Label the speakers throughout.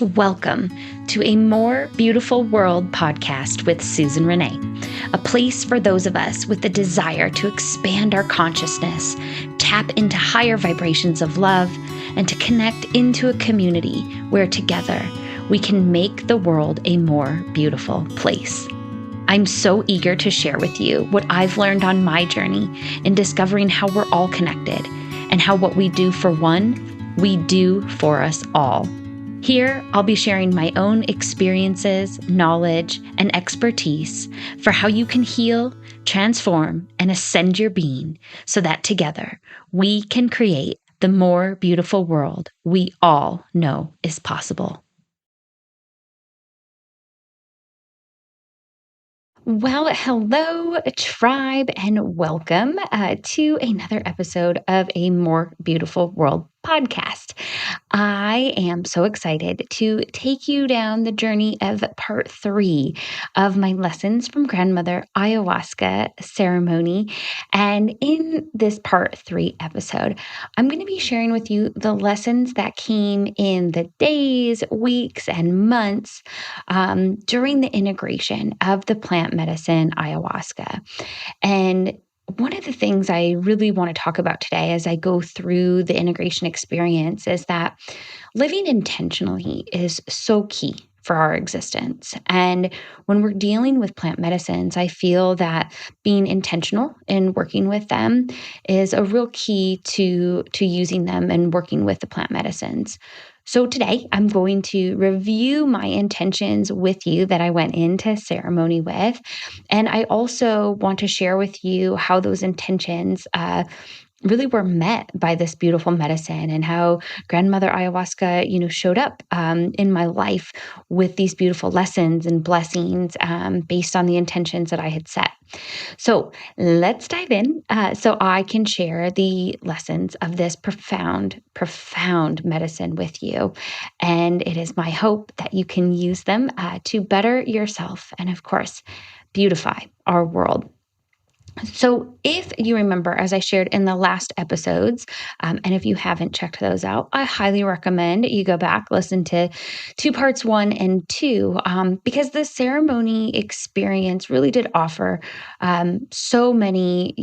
Speaker 1: Welcome to A More Beautiful World podcast with Susyn Renee, a place for those of us with the desire to expand our consciousness, tap into higher vibrations of love, and to connect into a community where together we can make the world a more beautiful place. I'm so eager to share with you what I've learned on my journey in discovering how we're all connected and how what we do for one, we do for us all. Here, I'll be sharing my own experiences, knowledge, and expertise for how you can heal, transform, and ascend your being so that together we can create the more beautiful world we all know is possible. Well, hello, tribe, and welcome to another episode of A More Beautiful World podcast. I am so excited to take you down the journey of part 3 of my lessons from grandmother ayahuasca ceremony. And in this part 3 episode, I'm going to be sharing with you the lessons that came in the days, weeks, and months during the integration of the plant medicine ayahuasca. And one of the things I really want to talk about today as I go through the integration experience is that living intentionally is so key for our existence. And when we're dealing with plant medicines, I feel that being intentional in working with them is a real key to using them and working with the plant medicines. So today I'm going to review my intentions with you that I went into ceremony with. And I also want to share with you how those intentions really were met by this beautiful medicine and how grandmother ayahuasca, showed up in my life with these beautiful lessons and blessings based on the intentions that I had set. So let's dive in so I can share the lessons of this profound, profound medicine with you. And it is my hope that you can use them to better yourself and, of course, beautify our world. So, if you remember, as I shared in the last episodes, and if you haven't checked those out, I highly recommend you go back, listen to parts 1 and 2, because the ceremony experience really did offer so many,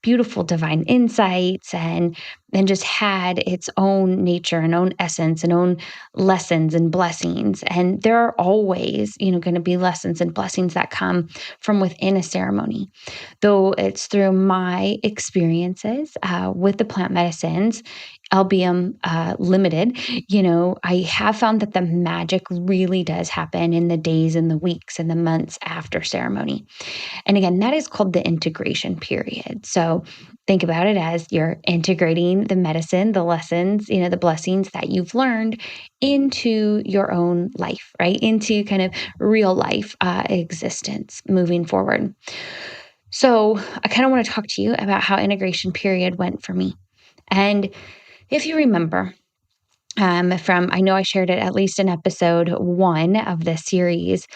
Speaker 1: beautiful divine insights and just had its own nature and own essence and own lessons and blessings. And there are always, going to be lessons and blessings that come from within a ceremony. Though it's through my experiences with the plant medicines, albeit limited, I have found that the magic really does happen in the days and the weeks and the months after ceremony. And again, that is called the integration period. So think about it as you're integrating the medicine, the lessons, the blessings that you've learned into your own life, right? Into kind of real life existence moving forward. So I kind of want to talk to you about how integration period went for me. And if you remember, I know I shared it at least in episode 1 of this series.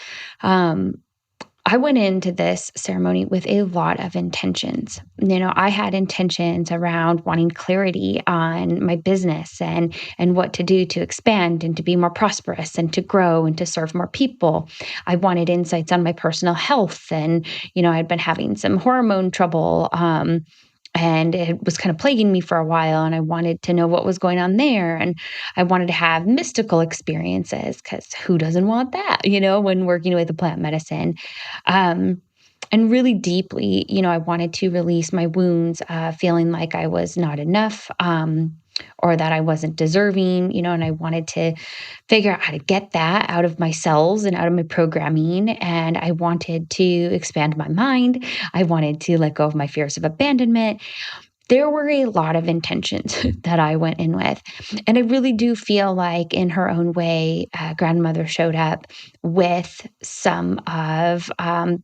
Speaker 1: I went into this ceremony with a lot of intentions. I had intentions around wanting clarity on my business and what to do to expand and to be more prosperous and to grow and to serve more people. I wanted insights on my personal health, and I'd been having some hormone trouble. And it was kind of plaguing me for a while, and I wanted to know what was going on there. And I wanted to have mystical experiences, because who doesn't want that, when working with the plant medicine? And really deeply, I wanted to release my wounds, feeling like I was not enough, or that I wasn't deserving, and I wanted to figure out how to get that out of my cells and out of my programming. And I wanted to expand my mind. I wanted to let go of my fears of abandonment. There were a lot of intentions that I went in with. And I really do feel like, in her own way, grandmother showed up with some of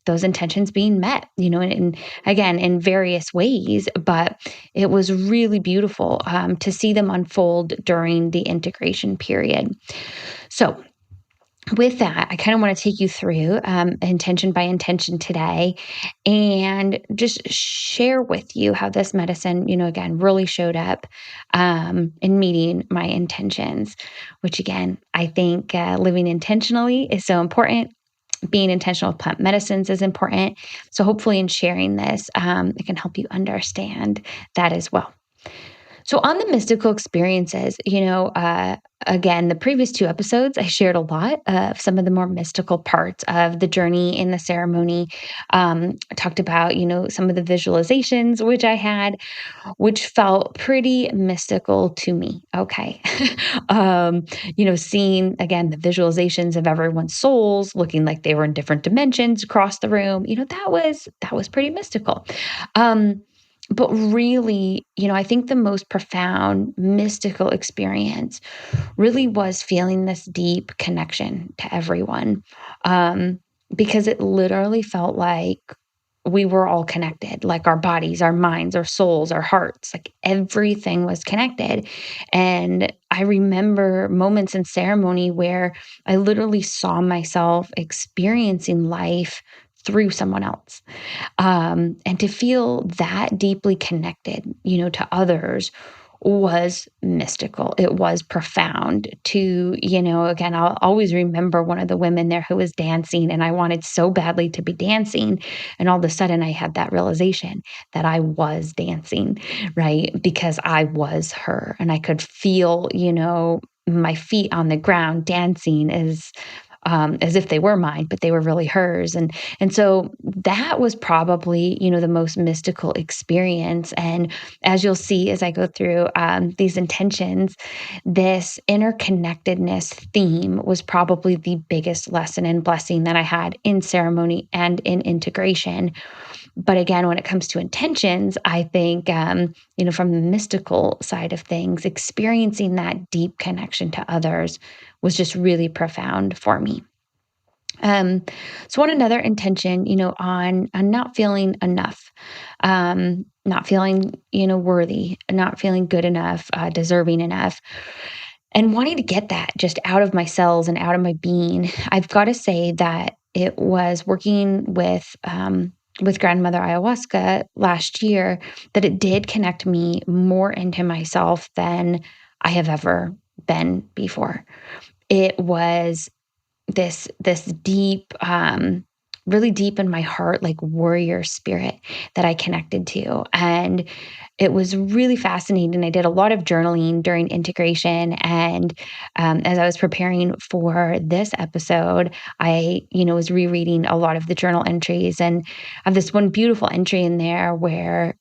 Speaker 1: those intentions being met, and again, in various ways. But it was really beautiful to see them unfold during the integration period. So, with that, I kind of want to take you through intention by intention today and just share with you how this medicine, again, really showed up in meeting my intentions, which again, I think living intentionally is so important. Being intentional with plant medicines is important. So hopefully in sharing this, it can help you understand that as well. So, on the mystical experiences, again, the previous two episodes, I shared a lot of some of the more mystical parts of the journey in the ceremony. I talked about, some of the visualizations which I had, which felt pretty mystical to me. Okay. Seeing again the visualizations of everyone's souls looking like they were in different dimensions across the room, that was pretty mystical. But really, I think the most profound mystical experience really was feeling this deep connection to everyone. Because it literally felt like we were all connected, like our bodies, our minds, our souls, our hearts, like everything was connected. And I remember moments in ceremony where I literally saw myself experiencing life through someone else. And to feel that deeply connected, to others was mystical. It was profound to, again, I'll always remember one of the women there who was dancing, and I wanted so badly to be dancing. And all of a sudden, I had that realization that I was dancing, right? Because I was her, and I could feel, my feet on the ground dancing as if they were mine, but they were really hers. And so that was probably, the most mystical experience. And as you'll see as I go through these intentions, this interconnectedness theme was probably the biggest lesson and blessing that I had in ceremony and in integration. But again, when it comes to intentions, I think, from the mystical side of things, experiencing that deep connection to others was just really profound for me. So on another intention, on not feeling enough, not feeling, worthy, not feeling good enough, deserving enough, and wanting to get that just out of my cells and out of my being. I've got to say that it was working with grandmother ayahuasca last year that it did connect me more into myself than I have ever been before. It was this deep, really deep in my heart, like warrior spirit that I connected to. And it was really fascinating. I did a lot of journaling during integration. And as I was preparing for this episode, I, was rereading a lot of the journal entries. And I have this one beautiful entry in there where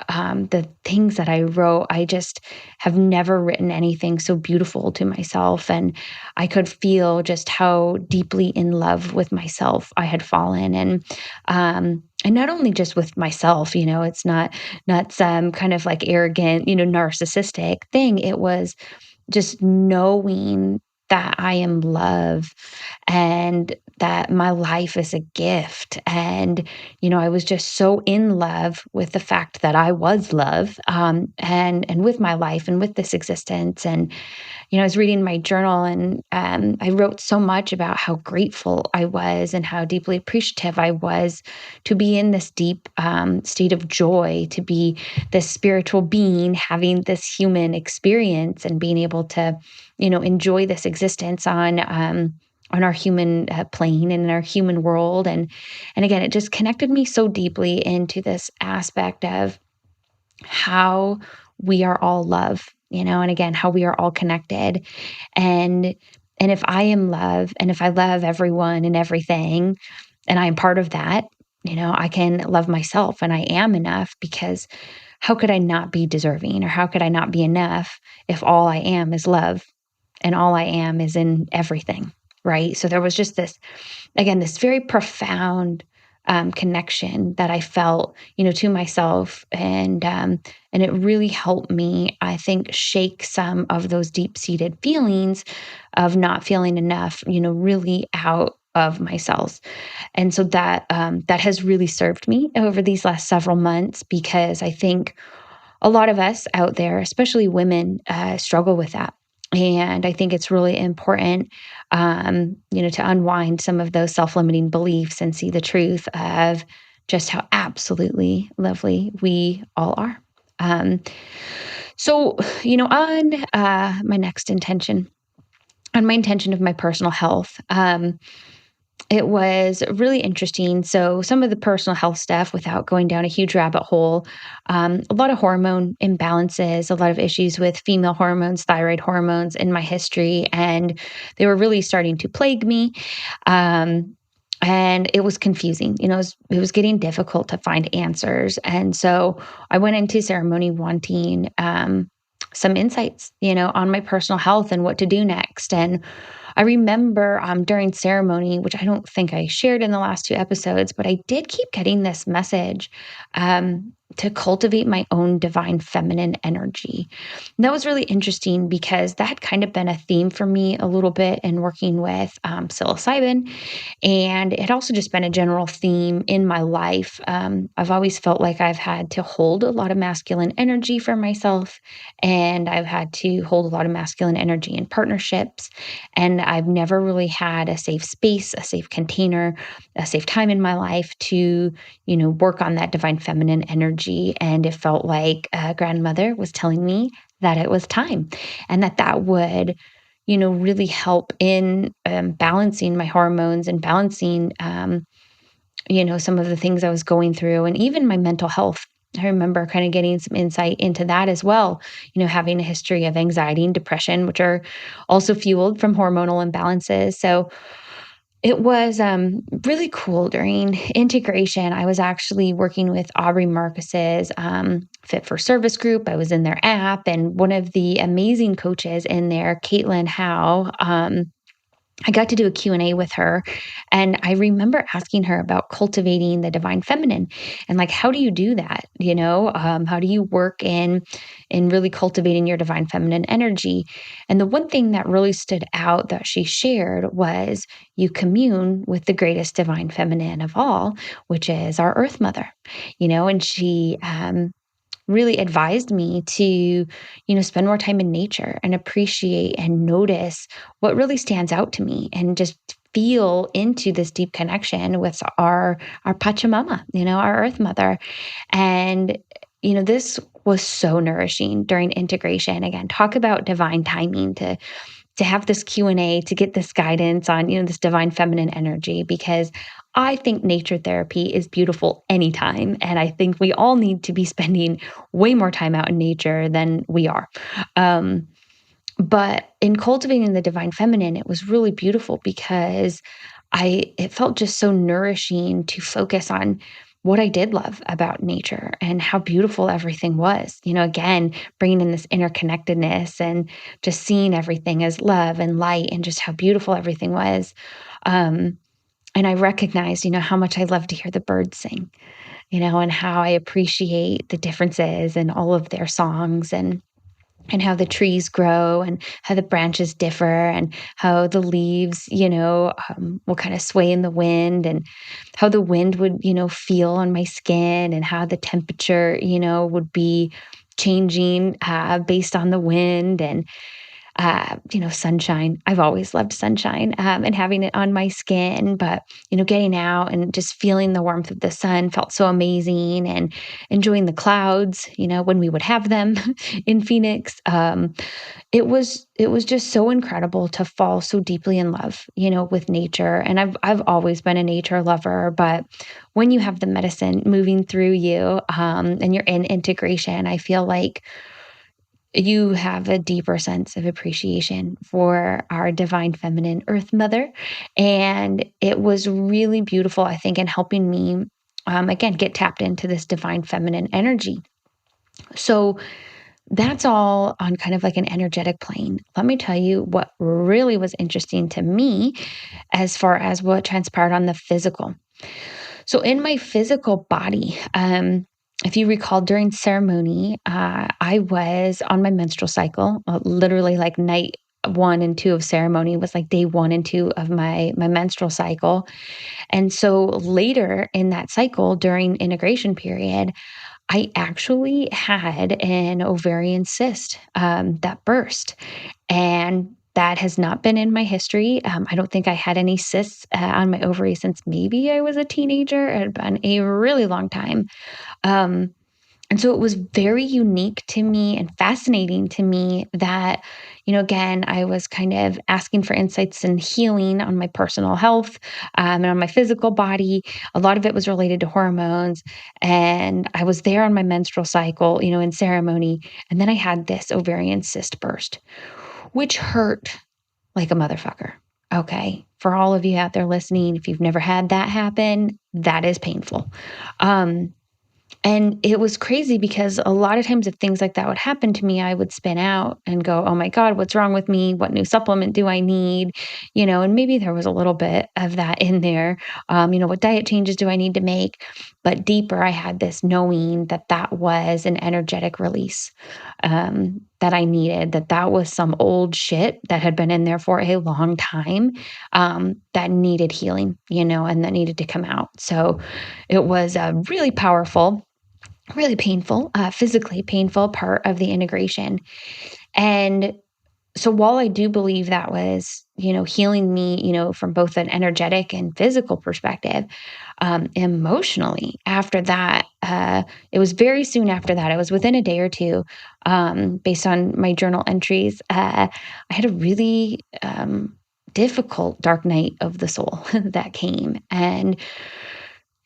Speaker 1: the things that I wrote, I just have never written anything so beautiful to myself. And I could feel just how deeply in love with myself I had fallen. And not only just with myself, it's not some kind of like arrogant, narcissistic thing. It was just knowing that I am love and that my life is a gift. And, I was just so in love with the fact that I was love, and with my life and with this existence. And, I was reading my journal and I wrote so much about how grateful I was and how deeply appreciative I was to be in this deep state of joy, to be this spiritual being having this human experience and being able to, enjoy this existence on our human plane and in our human world. And again, it just connected me so deeply into this aspect of how we are all love, and again, how we are all connected. And if I am love, and if I love everyone and everything, and I am part of that, I can love myself and I am enough, because how could I not be deserving, or how could I not be enough if all I am is love and all I am is in everything, right? So there was just this, again, this very profound connection that I felt, to myself, and it really helped me, I think, shake some of those deep seated feelings of not feeling enough, really out of my cells. And so that has really served me over these last several months, because I think a lot of us out there, especially women, struggle with that. And I think it's really important, to unwind some of those self-limiting beliefs and see the truth of just how absolutely lovely we all are. Um, so, on my next intention, on my intention of my personal health, it was really interesting. So, some of the personal health stuff, without going down a huge rabbit hole, a lot of hormone imbalances, a lot of issues with female hormones, thyroid hormones in my history, and they were really starting to plague me. Um, and it was confusing. It was getting difficult to find answers. And so I went into ceremony wanting some insights, on my personal health and what to do next. And I remember during ceremony, which I don't think I shared in the last two episodes, but I did keep getting this message to cultivate my own divine feminine energy. And that was really interesting because that had kind of been a theme for me a little bit in working with psilocybin. And it had also just been a general theme in my life. I've always felt like I've had to hold a lot of masculine energy for myself, and I've had to hold a lot of masculine energy in partnerships. And I've never really had a safe space, a safe container, a safe time in my life to, work on that divine feminine energy. And it felt like a grandmother was telling me that it was time and that would really help in balancing my hormones and balancing, some of the things I was going through and even my mental health. I remember kind of getting some insight into that as well, having a history of anxiety and depression, which are also fueled from hormonal imbalances. So it was really cool during integration. I was actually working with Aubrey Marcus's Fit for Service group. I was in their app, and one of the amazing coaches in there, Caitlin Howe, I got to do a Q&A with her, and I remember asking her about cultivating the divine feminine and like, how do you do that? How do you work in really cultivating your divine feminine energy? And the one thing that really stood out that she shared was you commune with the greatest divine feminine of all, which is our earth mother, and she, really advised me to, spend more time in nature and appreciate and notice what really stands out to me and just feel into this deep connection with our Pachamama, our earth mother. And, this was so nourishing during integration. Again, talk about divine timing to have this Q&A, to get this guidance on, this divine feminine energy, because I think nature therapy is beautiful anytime. And I think we all need to be spending way more time out in nature than we are. But in cultivating the divine feminine, it was really beautiful because it felt just so nourishing to focus on what I did love about nature and how beautiful everything was. Again, bringing in this interconnectedness and just seeing everything as love and light and just how beautiful everything was. And I recognized, how much I love to hear the birds sing, and how I appreciate the differences in all of their songs and how the trees grow and how the branches differ and how the leaves, will kind of sway in the wind and how the wind would, feel on my skin and how the temperature, would be changing based on the wind and sunshine. I've always loved sunshine and having it on my skin, but, getting out and just feeling the warmth of the sun felt so amazing and enjoying the clouds, when we would have them in Phoenix. It was just so incredible to fall so deeply in love, with nature. And I've always been a nature lover, but when you have the medicine moving through you and you're in integration, I feel like you have a deeper sense of appreciation for our divine feminine earth mother. And it was really beautiful, I think, in helping me, again, get tapped into this divine feminine energy. So that's all on kind of like an energetic plane. Let me tell you what really was interesting to me as far as what transpired on the physical. So in my physical body, if you recall during ceremony, I was on my menstrual cycle, literally like night 1 and 2 of ceremony was like day 1 and 2 of my menstrual cycle. And so later in that cycle during integration period, I actually had an ovarian cyst that burst, and that has not been in my history. I don't think I had any cysts on my ovary since maybe I was a teenager. It had been a really long time. Um, and so it was very unique to me and fascinating to me that, again, I was kind of asking for insights and healing on my personal health and on my physical body. A lot of it was related to hormones. And I was there on my menstrual cycle, in ceremony. And then I had this ovarian cyst burst, which hurt like a motherfucker. Okay. For all of you out there listening, if you've never had that happen, that is painful. Um, and it was crazy because a lot of times if things like that would happen to me, I would spin out and go, "Oh my God, what's wrong with me? What new supplement do I need?" And maybe there was a little bit of that in there. What diet changes do I need to make? But deeper, I had this knowing that that was an energetic release that I needed, that was some old shit that had been in there for a long time that needed healing, and that needed to come out. So it was really powerful, really painful, physically painful part of the integration. And so while I do believe that was, healing me, from both an energetic and physical perspective, emotionally after that, it was very soon after that. It was within a day or two, based on my journal entries. I had a really difficult dark night of the soul that came. And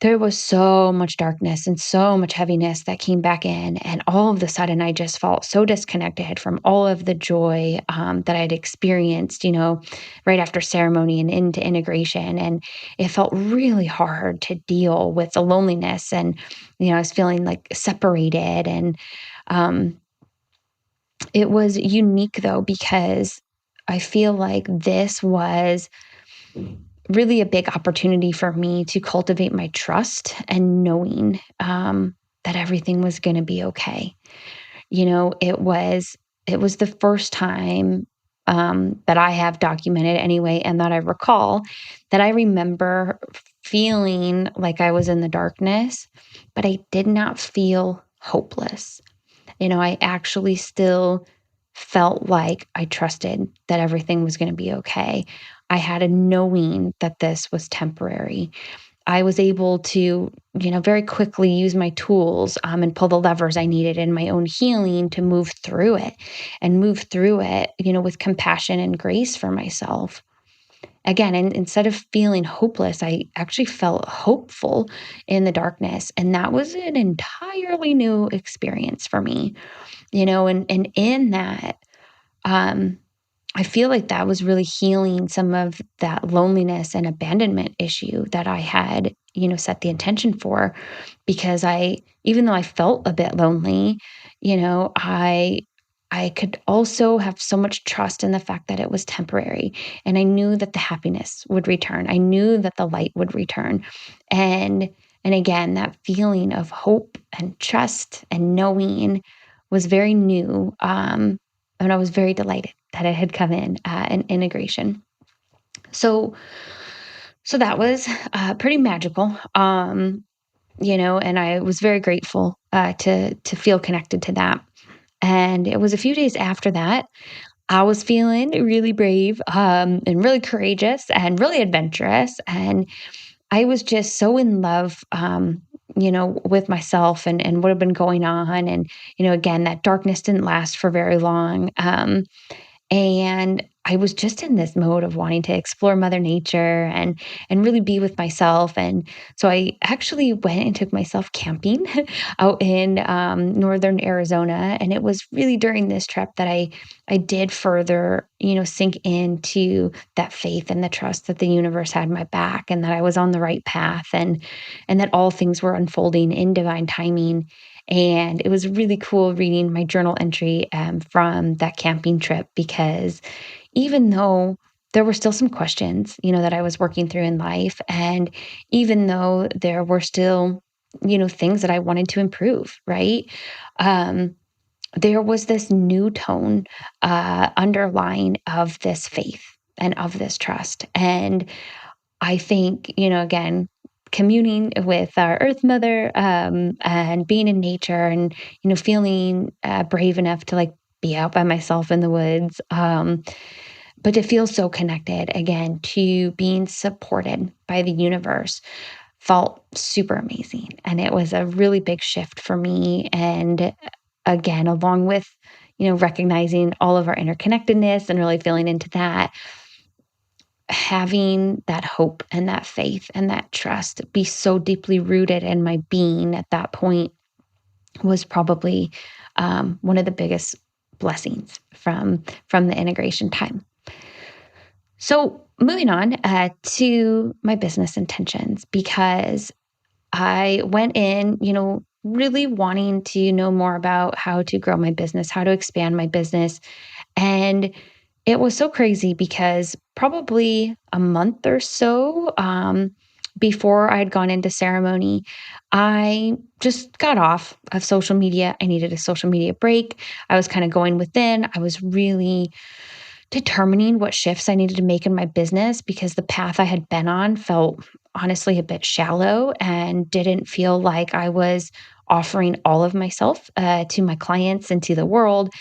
Speaker 1: there was so much darkness and so much heaviness that came back in, and all of a sudden, I just felt so disconnected from all of the joy, that I'd experienced, right after ceremony and into integration, and it felt really hard to deal with the loneliness, and, I was feeling, like, separated, and, um, it was unique, though, because I feel like this was really a big opportunity for me to cultivate my trust and knowing that everything was going to be okay. It was the first time that I have documented anyway, and that I recall that I remember feeling like I was in the darkness, but I did not feel hopeless. I actually still felt like I trusted that everything was going to be okay. I had a knowing that this was temporary. I was able to, very quickly use my tools and pull the levers I needed in my own healing to move through it and move through it, with compassion and grace for myself. Again, and instead of feeling hopeless, I actually felt hopeful in the darkness. And that was an entirely new experience for me, and in that, um, I feel like that was really healing some of that loneliness and abandonment issue that I had, set the intention for, because even though I felt a bit lonely, I could also have so much trust in the fact that it was temporary, and I knew that the happiness would return. I knew that the light would return. And and again, that feeling of hope and trust and knowing was very new. And I was very delighted that it had come in an integration. So, so that was pretty magical, and I was very grateful to feel connected to that. And it was a few days after that I was feeling really brave and really courageous and really adventurous, and I was just so in love. With myself and what had been going on. And, again, that darkness didn't last for very long. And I was just in this mode of wanting to explore Mother Nature and really be with myself. And so I actually went and took myself camping out in northern Arizona. And it was really during this trip that I did further, sink into that faith and the trust that the universe had my back, and that I was on the right path, and that all things were unfolding in divine timing. And it was really cool reading my journal entry from that camping trip, because even though there were still some questions, that I was working through in life, and even though there were still, things that I wanted to improve, right? Um, there was this new tone underlying of this faith and of this trust. And I think, again, communing with our Earth Mother, and being in nature, and feeling brave enough to like be out by myself in the woods, but to feel so connected again to being supported by the universe felt super amazing. And it was a really big shift for me. And again, along with, recognizing all of our interconnectedness and really feeling into that, having that hope and that faith and that trust be so deeply rooted in my being at that point was probably one of the biggest blessings from the integration time. So moving on to my business intentions, because I went in, really wanting to know more about how to grow my business, how to expand my business. And it was so crazy because probably a month or so before I had gone into ceremony, I just got off of social media. I needed a social media break. I was kind of going within. I was really determining what shifts I needed to make in my business because the path I had been on felt honestly a bit shallow and didn't feel like I was offering all of myself to my clients and to the world.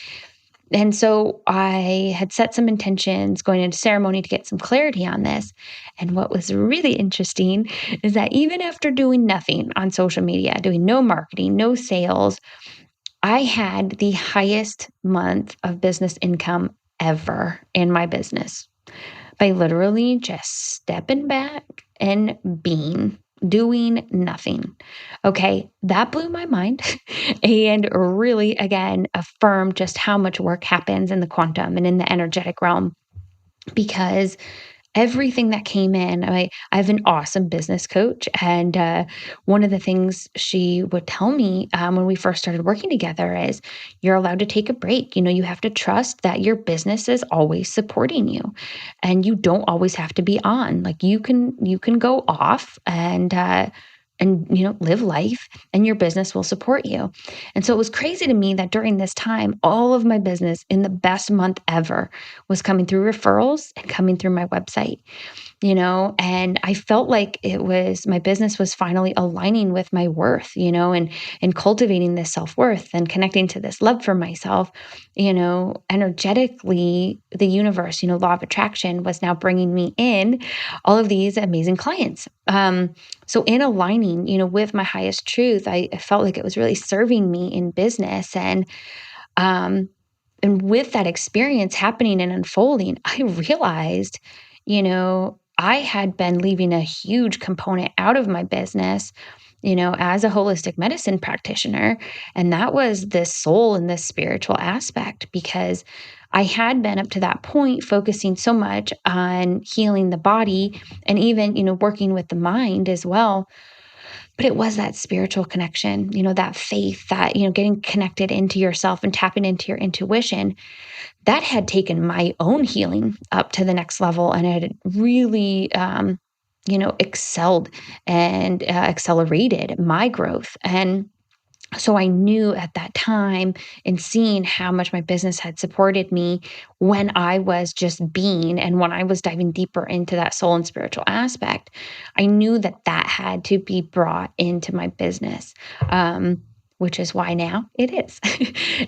Speaker 1: And so I had set some intentions going into ceremony to get some clarity on this. And what was really interesting is that even after doing nothing on social media, doing no marketing, no sales, I had the highest month of business income ever in my business by literally just stepping back and doing nothing. Okay, that blew my mind and really, again, affirmed just how much work happens in the quantum and in the energetic realm because everything that came in, I have an awesome business coach. And one of the things she would tell me when we first started working together is you're allowed to take a break. You have to trust that your business is always supporting you and you don't always have to be on. Like you can go off and live life and your business will support you. And so it was crazy to me that during this time all of my business in the best month ever was coming through referrals and coming through my website, and I felt like it was my business was finally aligning with my worth, and cultivating this self-worth and connecting to this love for myself, energetically the universe, law of attraction was now bringing me in all of these amazing clients. So in aligning, with my highest truth, I felt like it was really serving me in business. Um, and with that experience happening and unfolding, I realized, I had been leaving a huge component out of my business, as a holistic medicine practitioner. And that was the soul and the spiritual aspect, because I had been up to that point focusing so much on healing the body and even, working with the mind as well. But it was that spiritual connection, that faith, that, getting connected into yourself and tapping into your intuition that had taken my own healing up to the next level and it had really, excelled and accelerated my growth. And so I knew at that time in seeing how much my business had supported me when I was just being and when I was diving deeper into that soul and spiritual aspect, I knew that that had to be brought into my business. Which is why now it is.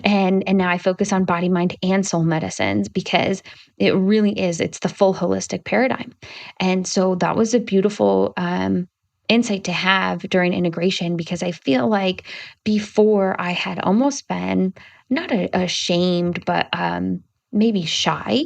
Speaker 1: And now I focus on body, mind, and soul medicines because it really is, it's the full holistic paradigm. And so that was a beautiful insight to have during integration because I feel like before I had almost been not ashamed, but maybe shy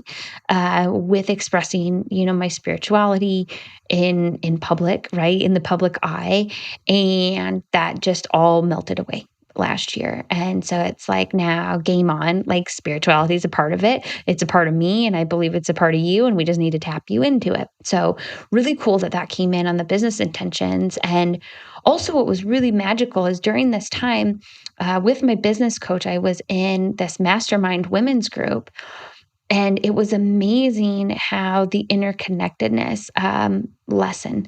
Speaker 1: with expressing, my spirituality in public, right, in the public eye, and that just all melted away last year. And so it's like now game on, like spirituality is a part of it. It's a part of me and I believe it's a part of you and we just need to tap you into it. So really cool that that came in on the business intentions. And also what was really magical is during this time with my business coach, I was in this mastermind women's group. And it was amazing how the interconnectedness lesson,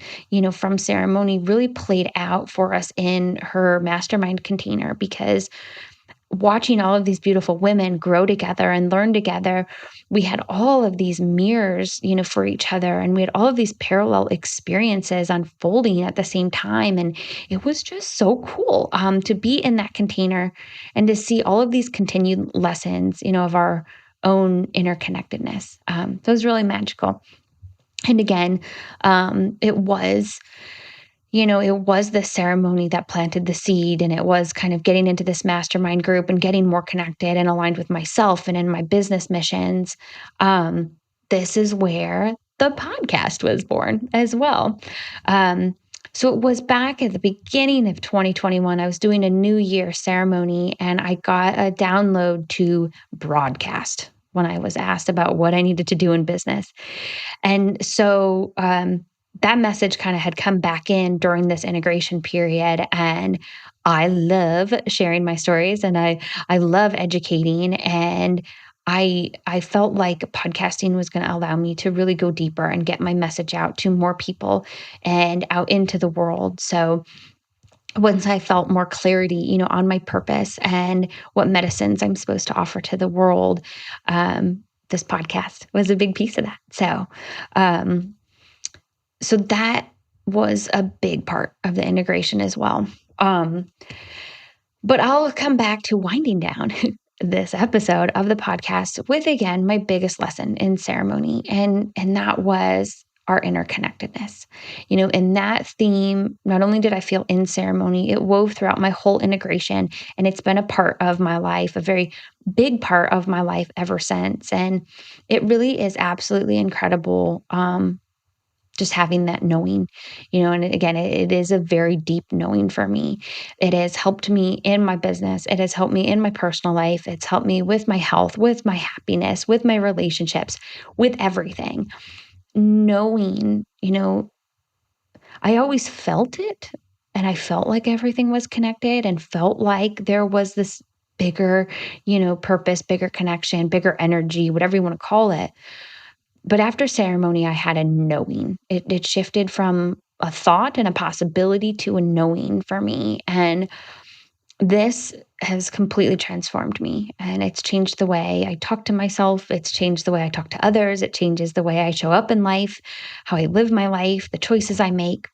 Speaker 1: from ceremony really played out for us in her mastermind container because watching all of these beautiful women grow together and learn together, we had all of these mirrors, for each other. And we had all of these parallel experiences unfolding at the same time. And it was just so cool to be in that container and to see all of these continued lessons, of our own interconnectedness. So it was really magical. And again, it was it was the ceremony that planted the seed, and it was kind of getting into this mastermind group and getting more connected and aligned with myself and in my business missions. Um, this is where the podcast was born as well. So it was back at the beginning of 2021. I was doing a New Year ceremony, and I got a download to broadcast when I was asked about what I needed to do in business. And so that message kind of had come back in during this integration period. And I love sharing my stories, and I love educating. And I felt like podcasting was going to allow me to really go deeper and get my message out to more people and out into the world. So once I felt more clarity, on my purpose and what medicines I'm supposed to offer to the world, this podcast was a big piece of that. Um, so that was a big part of the integration as well. But I'll come back to winding down this episode of the podcast with, again, my biggest lesson in ceremony. And that was our interconnectedness. In that theme, not only did I feel in ceremony, it wove throughout my whole integration. And it's been a part of my life, a very big part of my life ever since. And it really is absolutely incredible. Just having that knowing, and again, it is a very deep knowing for me. It has helped me in my business. It has helped me in my personal life. It's helped me with my health, with my happiness, with my relationships, with everything. Knowing, I always felt it, and I felt like everything was connected and felt like there was this bigger, purpose, bigger connection, bigger energy, whatever you want to call it. But after ceremony, I had a knowing. It shifted from a thought and a possibility to a knowing for me. And this has completely transformed me. And it's changed the way I talk to myself. It's changed the way I talk to others. It changes the way I show up in life, how I live my life, the choices I make.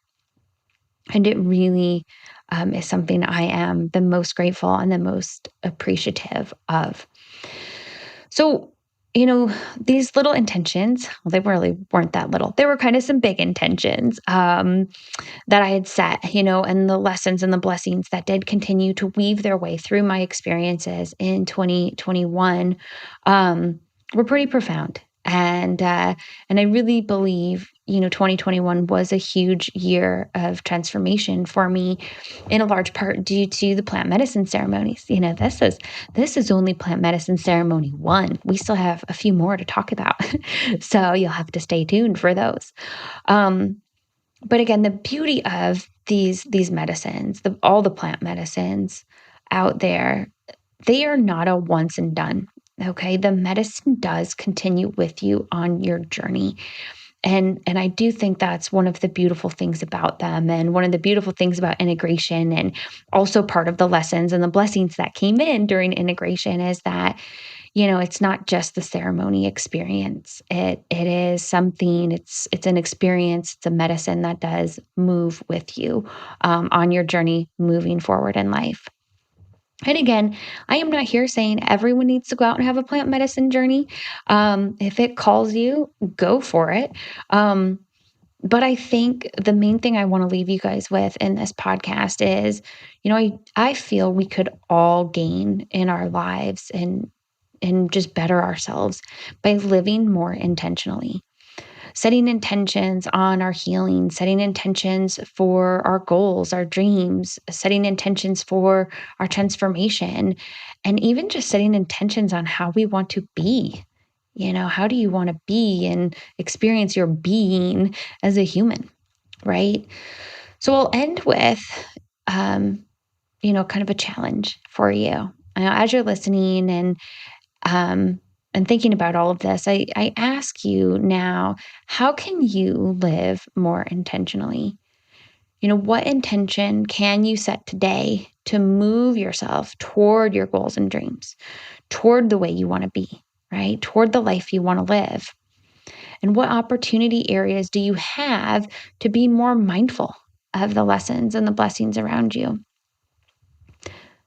Speaker 1: And it really is something I am the most grateful and the most appreciative of. So, these little intentions, well, they really weren't that little. They were kind of some big intentions that I had set, and the lessons and the blessings that did continue to weave their way through my experiences in 2021 were pretty profound. And I really believe, 2021 was a huge year of transformation for me, in a large part due to the plant medicine ceremonies. This is only plant medicine ceremony 1. We still have a few more to talk about, so you'll have to stay tuned for those. But again, the beauty of these medicines, all the plant medicines out there, they are not a once and done. Okay, the medicine does continue with you on your journey. And I do think that's one of the beautiful things about them, and one of the beautiful things about integration, and also part of the lessons and the blessings that came in during integration is that, it's not just the ceremony experience. It is something, it's an experience, it's a medicine that does move with you on your journey moving forward in life. And again, I am not here saying everyone needs to go out and have a plant medicine journey. If it calls you, go for it. But I think the main thing I want to leave you guys with in this podcast is, I feel we could all gain in our lives and just better ourselves by living more intentionally. Setting intentions on our healing, setting intentions for our goals, our dreams, setting intentions for our transformation, and even just setting intentions on how we want to be. How do you want to be and experience your being as a human, right? So I'll end with, kind of a challenge for you. As you're listening and thinking about all of this, I ask you now, how can you live more intentionally? What intention can you set today to move yourself toward your goals and dreams, toward the way you want to be, right? Toward the life you want to live? And what opportunity areas do you have to be more mindful of the lessons and the blessings around you?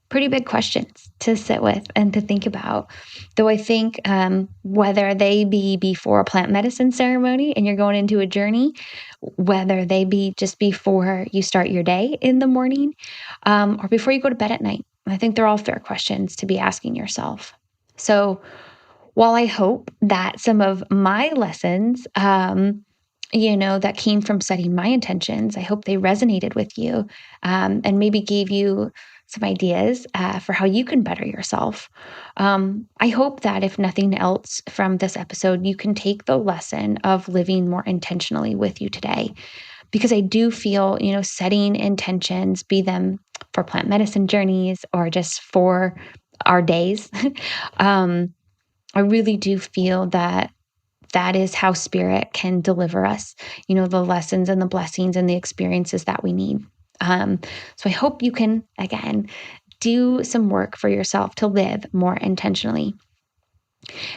Speaker 1: Pretty big questions to sit with and to think about. Though I think whether they be before a plant medicine ceremony and you're going into a journey, whether they be just before you start your day in the morning, or before you go to bed at night, I think they're all fair questions to be asking yourself. So while I hope that some of my lessons, that came from setting my intentions, I hope they resonated with you, and maybe gave you some ideas for how you can better yourself. I hope that if nothing else from this episode, you can take the lesson of living more intentionally with you today. Because I do feel, setting intentions, be them for plant medicine journeys or just for our days, I really do feel that that is how spirit can deliver us, the lessons and the blessings and the experiences that we need. So I hope you can, again, do some work for yourself to live more intentionally.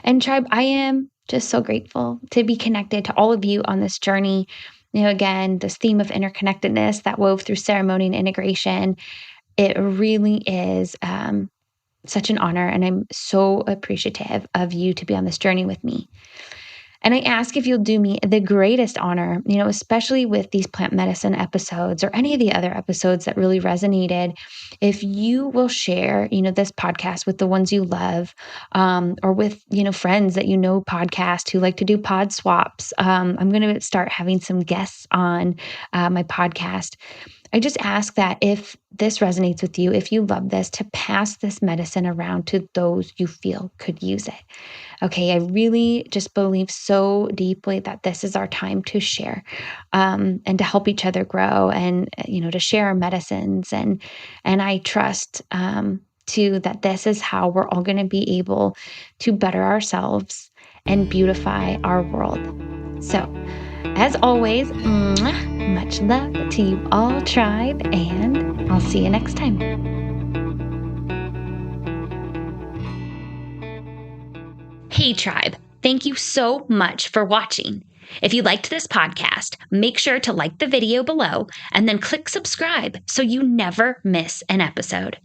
Speaker 1: And tribe, I am just so grateful to be connected to all of you on this journey. Again, this theme of interconnectedness that wove through ceremony and integration, it really is such an honor. And I'm so appreciative of you to be on this journey with me. And I ask if you'll do me the greatest honor, especially with these plant medicine episodes or any of the other episodes that really resonated, if you will share, this podcast with the ones you love, or with, friends that podcast who like to do pod swaps. I'm going to start having some guests on my podcast. I just ask that if this resonates with you, if you love this, to pass this medicine around to those you feel could use it. Okay, I really just believe so deeply that this is our time to share, and to help each other grow, and to share our medicines, and I trust too that this is how we're all going to be able to better ourselves and beautify our world. So, as always, much love to you all, tribe, and I'll see you next time. Hey, tribe, thank you so much for watching. If you liked this podcast, make sure to like the video below and then click subscribe so you never miss an episode.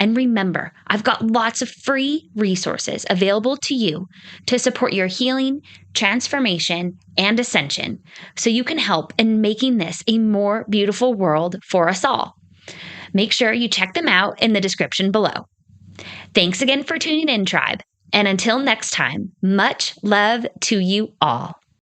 Speaker 1: And remember, I've got lots of free resources available to you to support your healing, transformation, and ascension so you can help in making this a more beautiful world for us all. Make sure you check them out in the description below. Thanks again for tuning in, tribe. And until next time, much love to you all.